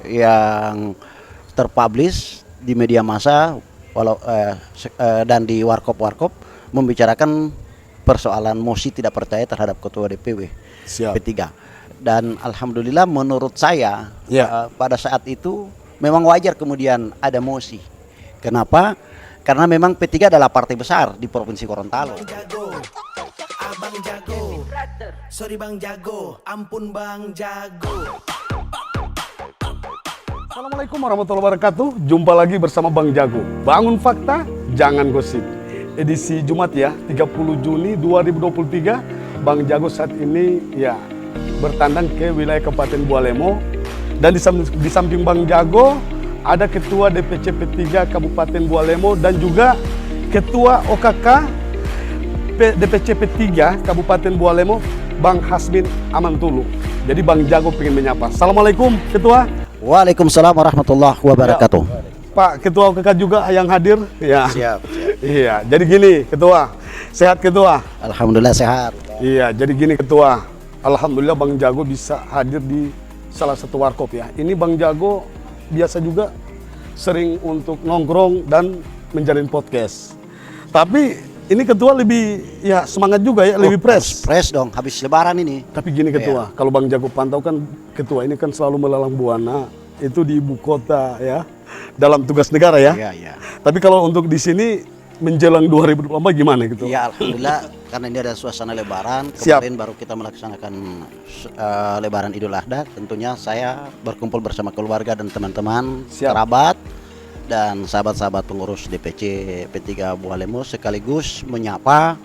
yang terpublish di media massa dan di warkop membicarakan persoalan mosi tidak percaya terhadap ketua DPW P3. Dan alhamdulillah menurut saya pada saat itu memang wajar kemudian ada mosi. Kenapa? Karena memang P3 adalah partai besar di Provinsi Gorontalo. Abang jago, sorry Bang Jago, ampun Bang Jago. Assalamualaikum warahmatullahi wabarakatuh. Jumpa lagi bersama Bang Jago. Bangun fakta, jangan gosip. Edisi Jumat ya, 30 Juni 2023. Bang Jago saat ini bertandang ke wilayah Kabupaten Bualemo. Dan di samping Bang Jago ada Ketua DPC P3 Kabupaten Bualemo dan juga Ketua OKK DPC P3 Kabupaten Bualemo, Bang Hasmin Amantulu. Jadi Bang Jago pengen menyapa. Assalamualaikum Ketua. Waalaikumsalam warahmatullahi wabarakatuh. Pak Ketua OKK juga yang hadir. Ya. Siap. Iya, jadi gini Ketua. Sehat Ketua? Alhamdulillah sehat. Iya, jadi gini Ketua. Alhamdulillah Bang Jago bisa hadir di salah satu warkop ya. Ini Bang Jago biasa juga sering untuk nongkrong dan menjalin podcast. Tapi ini Ketua lebih semangat juga ya, lebih fresh. Fresh dong, habis lebaran ini. Tapi gini Ketua, kalau Bang Jago pantau kan Ketua ini kan selalu melalang buana itu di ibu kota ya, dalam tugas negara ya. Iya. Tapi kalau untuk di sini menjelang 2024 gimana gitu? Ya alhamdulillah karena ini ada suasana lebaran. Siap. Kemarin baru kita melaksanakan lebaran Idul Adha. Tentunya saya berkumpul bersama keluarga dan teman-teman, kerabat dan sahabat-sahabat pengurus DPC P3 Bualemo sekaligus menyapa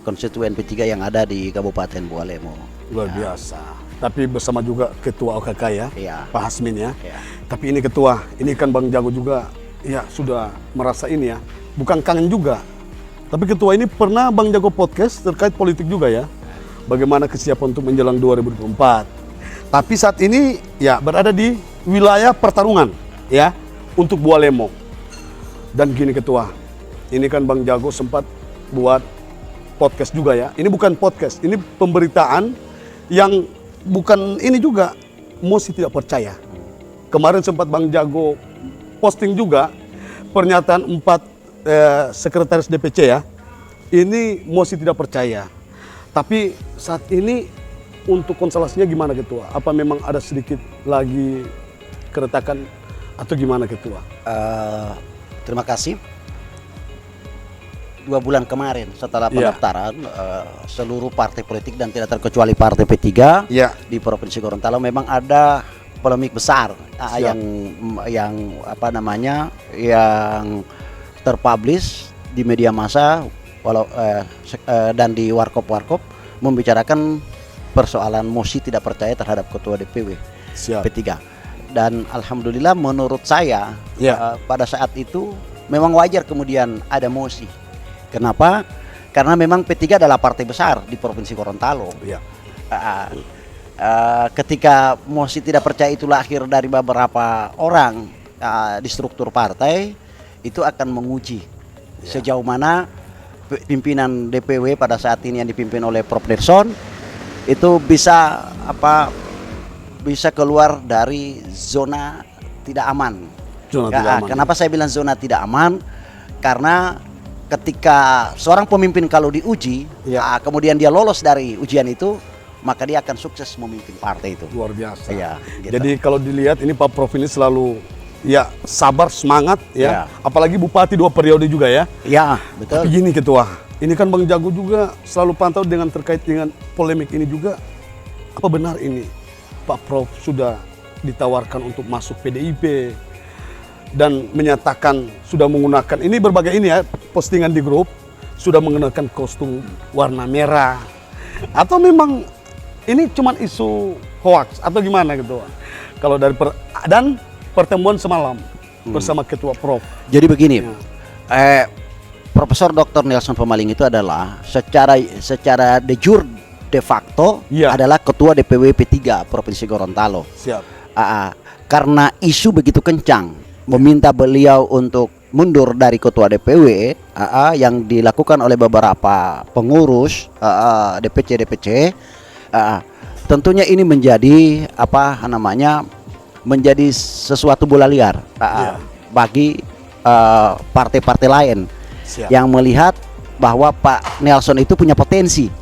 konstituen P3 yang ada di Kabupaten Bualemo. Luar biasa. Tapi bersama juga Ketua OKK ya, Pak Hasmin ya. Tapi ini Ketua, ini kan Bang Jago juga sudah merasa ini ya, bukan kangen juga. Tapi Ketua ini pernah Bang Jago podcast terkait politik juga ya. Bagaimana kesiapan untuk menjelang 2024. Tapi saat ini berada di wilayah pertarungan ya untuk Bualemo. Dan gini Ketua, ini kan Bang Jago sempat buat podcast juga ya. Ini bukan podcast, ini pemberitaan yang bukan ini juga, mosi tidak percaya. Kemarin sempat Bang Jago posting juga pernyataan 4 sekretaris DPC ya. Ini mosi tidak percaya. Tapi saat ini untuk konstelasinya gimana Ketua? Apa memang ada sedikit lagi keretakan atau gimana Ketua? Terima kasih. 2 bulan kemarin setelah pendaftaran seluruh partai politik dan tidak terkecuali partai P3 di Provinsi Gorontalo memang ada polemik besar yang terpublish di media massa dan di warkop membicarakan persoalan mosi tidak percaya terhadap ketua DPW P3. Dan alhamdulillah menurut saya pada saat itu memang wajar kemudian ada mosi. Kenapa? Karena memang P3 adalah partai besar di Provinsi Gorontalo. Ketika mosi tidak percaya itu lahir dari beberapa orang di struktur partai, itu akan menguji sejauh mana pimpinan DPW pada saat ini yang dipimpin oleh Prof. Nelson itu bisa keluar dari zona tidak aman. Kenapa saya bilang zona tidak aman? Karena ketika seorang pemimpin kalau diuji, kemudian dia lolos dari ujian itu, maka dia akan sukses memimpin partai itu. Luar biasa. Gitu. Jadi kalau dilihat ini Pak Prof ini selalu sabar, semangat apalagi Bupati 2 periode juga ya. Iya, betul. Tapi gini Ketua, ini kan Bang Jago juga selalu pantau terkait dengan polemik ini juga. Apa benar ini Pak Prof sudah ditawarkan untuk masuk PDIP dan menyatakan sudah menggunakan ini berbagai postingan di grup sudah menggunakan kostum warna merah, atau memang ini cuma isu hoax atau gimana gitu? Kalau dari dan pertemuan semalam bersama Ketua Prof. Jadi begini, Profesor Dr. Nelson Pemaling itu adalah secara de jure de facto adalah Ketua DPW P3 Provinsi Gorontalo. Karena isu begitu kencang meminta beliau untuk mundur dari ketua DPW yang dilakukan oleh beberapa pengurus DPC, tentunya ini menjadi menjadi sesuatu bola liar bagi partai-partai lain yang melihat bahwa Pak Nelson itu punya potensi.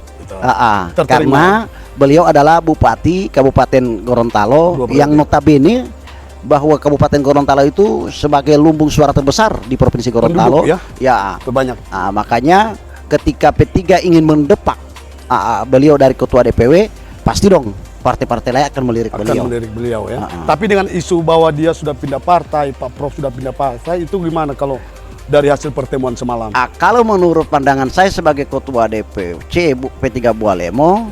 Karena beliau adalah Bupati Kabupaten Gorontalo yang notabene bahwa Kabupaten Gorontalo itu sebagai lumbung suara terbesar di Provinsi Gorontalo. Terbanyak. Makanya ketika P3 ingin mendepak beliau dari ketua DPW, pasti dong partai-partai lain akan melirik beliau ya. Tapi dengan isu bahwa dia sudah pindah partai, Pak Prof sudah pindah partai, itu gimana kalau dari hasil pertemuan semalam? Kalau menurut pandangan saya sebagai ketua DPC P3 Bualemo,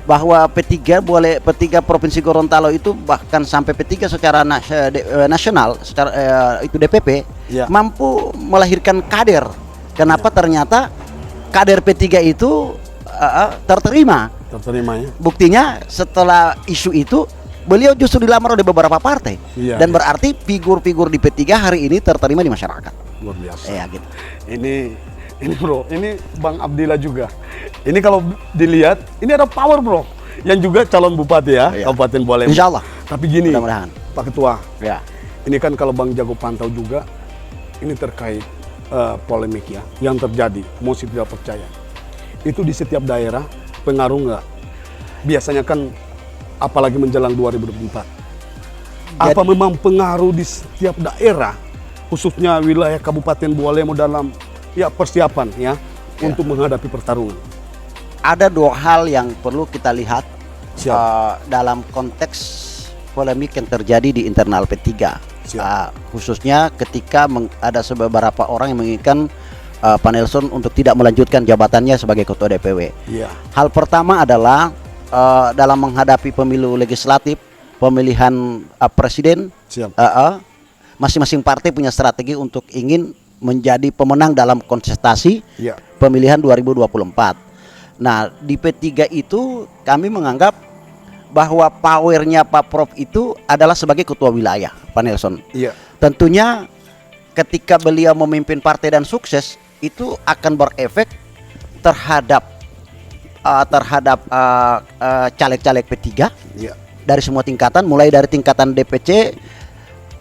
bahwa P3 Provinsi Gorontalo itu bahkan sampai P3 secara nasional, secara itu DPP mampu melahirkan kader. Kenapa ternyata kader P3 itu terterima ya. Buktinya setelah isu itu beliau justru dilamar oleh beberapa partai dan berarti figur-figur di P3 hari ini terterima di masyarakat. Luar biasa. Gitu. Ini bro, ini Bang Abdillah juga. Ini kalau dilihat, ini ada power bro, yang juga calon bupati ya, Kabupaten Bualemo. Insya Allah. Tapi gini, mudah-mudahan. Pak Ketua, ini kan kalau Bang Jago pantau juga, ini terkait polemik ya, yang terjadi, mosi tidak percaya. Itu di setiap daerah pengaruh nggak? Biasanya kan, apalagi menjelang 2024. Apa memang pengaruh di setiap daerah, khususnya wilayah Kabupaten Bualemo dalam persiapan untuk menghadapi pertarungan? Ada dua hal yang perlu kita lihat dalam konteks polemik yang terjadi di internal P3. Khususnya ketika ada beberapa orang yang menginginkan Pak Nelson untuk tidak melanjutkan jabatannya sebagai ketua DPW. Hal pertama adalah dalam menghadapi pemilu legislatif, pemilihan presiden, masing-masing partai punya strategi untuk ingin menjadi pemenang dalam kontestasi pemilihan 2024. Nah, di P3 itu kami menganggap bahwa powernya Pak Prof itu adalah sebagai ketua wilayah, Pak Nelson. Tentunya ketika beliau memimpin partai dan sukses, itu akan berefek terhadap caleg-caleg P3 dari semua tingkatan, mulai dari tingkatan DPC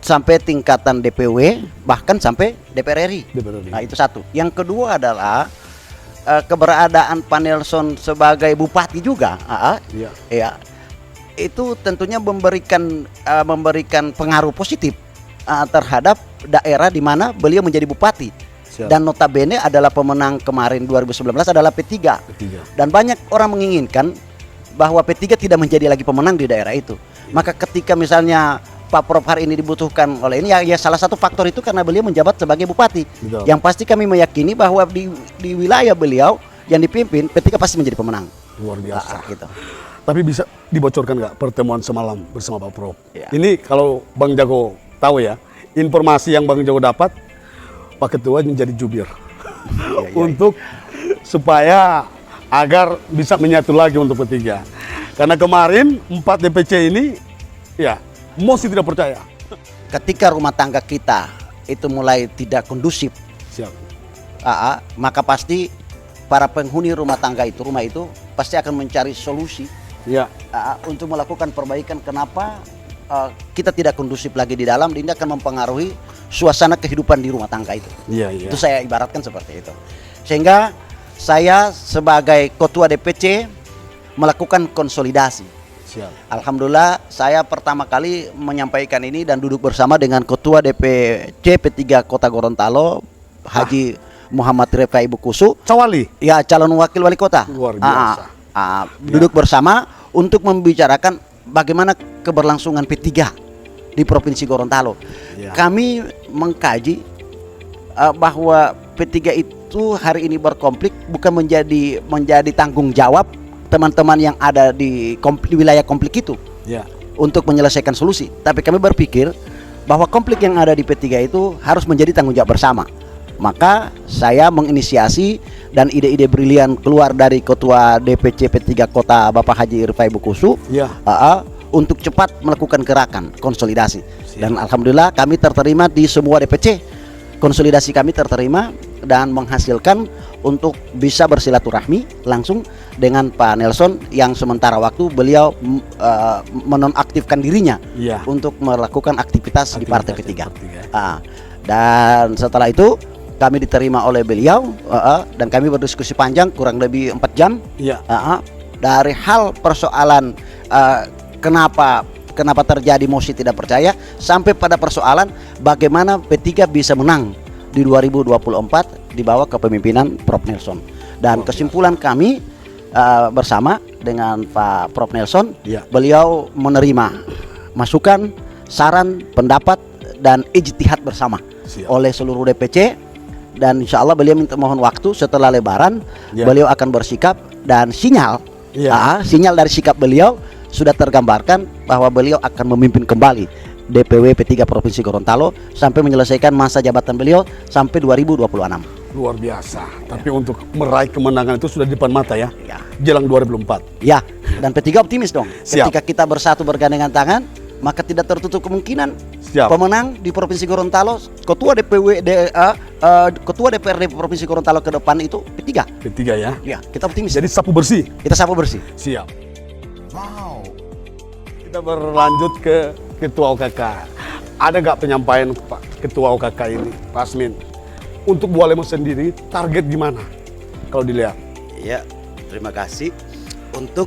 sampai tingkatan DPW, bahkan sampai DPR RI. Nah, itu satu. Yang kedua adalah keberadaan Pak Nelson sebagai bupati juga, itu tentunya memberikan pengaruh positif terhadap daerah di mana beliau menjadi bupati. Dan notabene adalah pemenang kemarin 2019 adalah P3. Dan banyak orang menginginkan bahwa P3 tidak menjadi lagi pemenang di daerah itu. Maka ketika misalnya Pak Prof hari ini dibutuhkan oleh ini ya salah satu faktor itu karena beliau menjabat sebagai bupati. Yang pasti kami meyakini bahwa di wilayah beliau yang dipimpin P3 pasti menjadi pemenang. Luar biasa. Gitu. Tapi bisa dibocorkan nggak pertemuan semalam bersama Pak Prof? Ini kalau Bang Jago tahu ya, informasi yang Bang Jago dapat, Pak Ketua menjadi jubir untuk supaya agar bisa menyatu lagi untuk P3. Karena kemarin 4 DPC ini mosi tidak percaya. Ketika rumah tangga kita itu mulai tidak kondusif, maka pasti para penghuni rumah itu pasti akan mencari solusi untuk melakukan perbaikan. Kenapa kita tidak kondusif lagi di dalam, ini akan mempengaruhi suasana kehidupan di rumah tangga itu. Itu saya ibaratkan seperti itu. Sehingga saya sebagai ketua DPC melakukan konsolidasi. Alhamdulillah saya pertama kali menyampaikan ini dan duduk bersama dengan ketua DPC P3 Kota Gorontalo, Haji Muhammad Refai Bukusu. Cawali? Ya, calon wakil wali kota. Luar biasa. Duduk bersama untuk membicarakan bagaimana keberlangsungan P3 di Provinsi Gorontalo. Kami mengkaji bahwa P3 itu hari ini berkonflik bukan menjadi tanggung jawab teman-teman yang ada di wilayah konflik itu untuk menyelesaikan solusi. Tapi kami berpikir bahwa konflik yang ada di P3 itu harus menjadi tanggung jawab bersama. Maka saya menginisiasi dan ide-ide brilian keluar dari ketua DPC P3 Kota Bapak Haji Rifai Bukusu untuk cepat melakukan gerakan konsolidasi. Dan alhamdulillah kami terterima di semua DPC. Konsolidasi kami terterima dan menghasilkan untuk bisa bersilaturahmi langsung dengan Pak Nelson yang sementara waktu beliau menonaktifkan dirinya Iya. untuk melakukan aktivitas di Partai P3. P3. Dan setelah itu kami diterima oleh beliau dan kami berdiskusi panjang kurang lebih 4 jam. Iya. Dari hal persoalan kenapa terjadi mosi tidak percaya sampai pada persoalan bagaimana P3 bisa menang di 2024 di bawah kepemimpinan Prof Nelson. Dan kesimpulan kami bersama dengan Pak Prof Nelson, beliau menerima masukan, saran, pendapat dan ijtihad bersama oleh seluruh DPC, dan insya Allah beliau minta mohon waktu setelah Lebaran beliau akan bersikap, dan sinyal dari sikap beliau sudah tergambarkan bahwa beliau akan memimpin kembali DPW P3 Provinsi Gorontalo sampai menyelesaikan masa jabatan beliau sampai 2026. Luar biasa. Tapi untuk meraih kemenangan itu sudah di depan mata ya. Jelang 2024. Ya, dan P3 optimis dong. Siap. Ketika kita bersatu bergandengan tangan, maka tidak tertutup kemungkinan pemenang di Provinsi Gorontalo, ketua DPRD Provinsi Gorontalo ke depan itu P3. P3 ya. Ya, kita optimis. Jadi sapu bersih. Kita sapu bersih. Siap. Wow. Kita berlanjut ke Ketua OKK. Ada nggak penyampaian Pak Ketua OKK ini, Pak Asmin? Untuk Bualemo sendiri, target gimana kalau dilihat? Ya, terima kasih. Untuk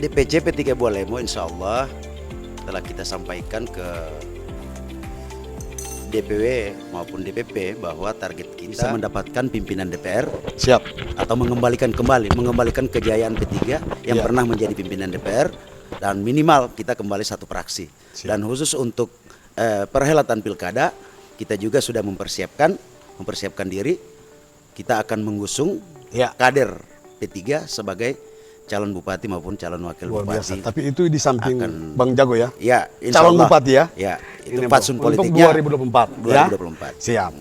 DPC P3 Bualemo, insya Allah telah kita sampaikan ke DPW maupun DPP bahwa target kita bisa mendapatkan pimpinan DPR. Siap. Atau mengembalikan kejayaan P3 yang pernah menjadi pimpinan DPR, dan minimal kita kembali satu fraksi. Dan khusus untuk perhelatan pilkada, kita juga sudah mempersiapkan diri. Kita akan mengusung kader P3 sebagai calon bupati maupun calon wakil Luar bupati. biasa. Tapi itu di samping Bang Jago ya? Ya, calon bupati ya? Ya, itu ini fatsun politiknya untuk 2024. 2024. Siap.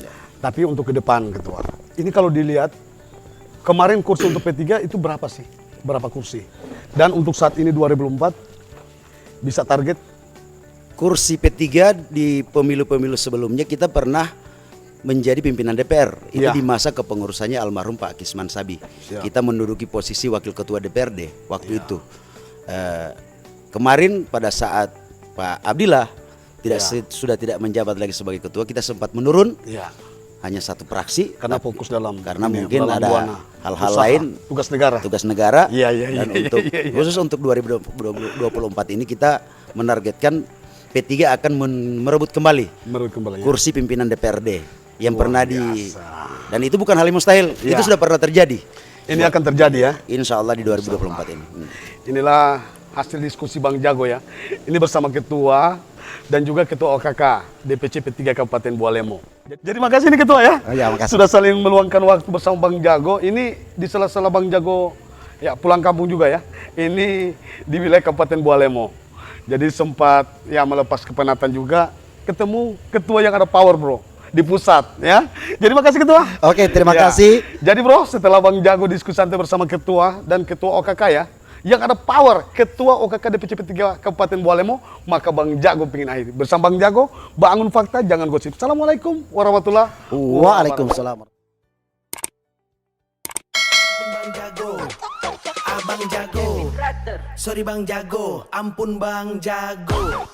Tapi untuk ke depan Ketua, ini kalau dilihat kemarin kursi untuk P3 itu berapa sih? Berapa kursi? Dan untuk saat ini 2024 bisa target? Kursi P3 di pemilu-pemilu sebelumnya kita pernah menjadi pimpinan DPR. Itu di masa kepengurusannya almarhum Pak Kisman Sabi. Kita menduduki posisi wakil ketua DPRD waktu itu. Kemarin pada saat Pak Abdillah sudah tidak menjabat lagi sebagai ketua, kita sempat menurun. Hanya satu fraksi karena fokus dalam mungkin ada hal-hal lain, tugas negara. Dan untuk khusus untuk 2024 ini kita menargetkan P3 akan merebut kembali kursi pimpinan DPRD yang pernah dan itu bukan hal yang mustahil, itu sudah pernah terjadi. Ini akan terjadi ya, insya Allah di 2024 ini. Inilah hasil diskusi Bang Jago ya. Ini bersama Ketua dan juga Ketua OKK DPC P3 Kabupaten Bualemo. Jadi makasih nih Ketua ya. Makasih. Sudah saling meluangkan waktu bersama Bang Jago. Ini di sela-sela Bang Jago ya pulang kampung juga ya. Ini di wilayah Kabupaten Bualemo. Jadi sempat ya melepas kepenatan juga, ketemu ketua yang ada power bro di pusat ya. Jadi makasih Ketua. Oke, terima kasih. Jadi bro, setelah Bang Jago diskusi santai bersama Ketua dan Ketua OKK ya, yang ada power Ketua OKK DPC P3 Kabupaten Bualemo, maka Bang Jago pengen akhiri. Bersama Bang Jago, bangun fakta, jangan gosip. Assalamualaikum warahmatullahi wabarakatuh. Waalaikumsalam. Bang Jago, Abang Jago, sorry Bang Jago, ampun Bang Jago.